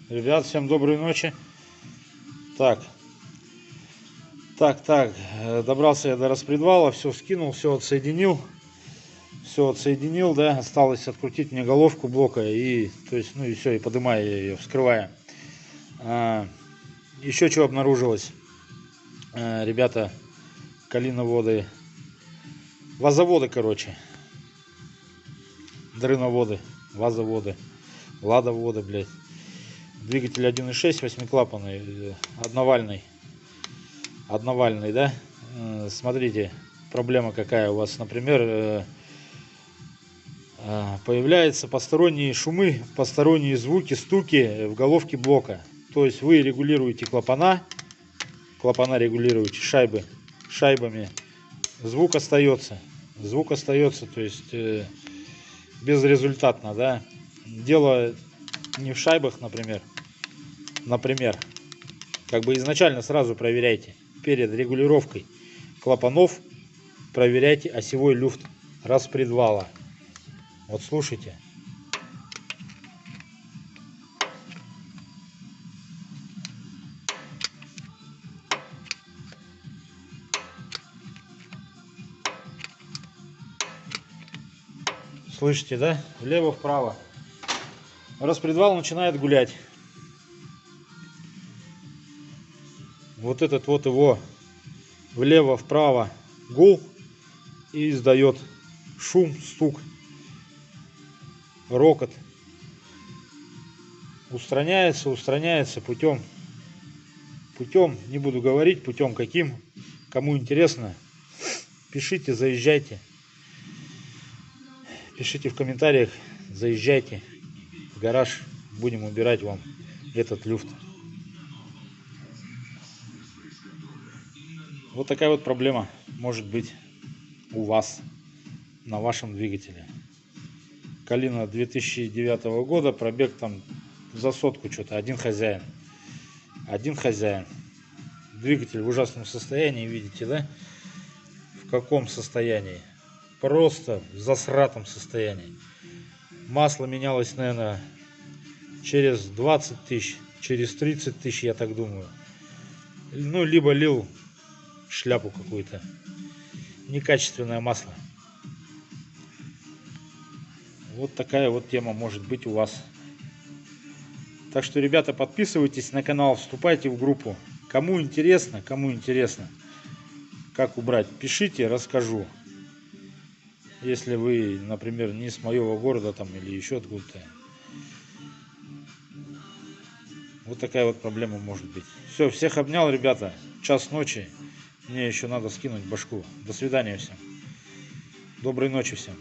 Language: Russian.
Ребят, всем доброй ночи. Так, добрался я до распредвала, все скинул, все отсоединил, да, осталось открутить мне головку блока и, то есть, ну и все, и поднимая ее, вскрывая. Еще что обнаружилось, ребята, калиноводы, вазоводы, короче, дрыноводы, вазоводы, ладоводы, блядь. Двигатель 1.6, восьмиклапанный, одновальный, да. Смотрите, проблема какая у вас, например, появляются посторонние шумы, посторонние звуки, стуки в головке блока. То есть вы регулируете клапана регулируете, шайбами, звук остается, то есть безрезультатно, да. Дело не в шайбах, например, как бы изначально сразу проверяйте перед регулировкой клапанов, проверяйте осевой люфт распредвала. Вот слушайте. Слышите, да? Влево-вправо. Распредвал начинает гулять. Вот этот вот его влево-вправо гул и издает шум, стук, рокот. Устраняется путем, не буду говорить, путем каким. Кому интересно, пишите, заезжайте. Пишите в комментариях, заезжайте в гараж, будем убирать вам этот люфт. Вот такая вот проблема может быть у вас на вашем двигателе. Калина 2009 года, пробег там за сотку что-то, один хозяин. Двигатель в ужасном состоянии, видите, да? В каком состоянии? Просто в засратом состоянии. Масло менялось, наверное, через 20 тысяч, через 30 тысяч, я так думаю. Ну, либо лил шляпу какую-то. Некачественное масло. Вот такая вот тема может быть у вас. Так что, ребята, подписывайтесь на канал, вступайте в группу. Кому интересно, как убрать, пишите, расскажу. Если вы, например, не с моего города там или еще откуда-то. Вот такая вот проблема может быть. Все, всех обнял, ребята. Час ночи. Мне еще надо скинуть башку. До свидания всем. Доброй ночи всем.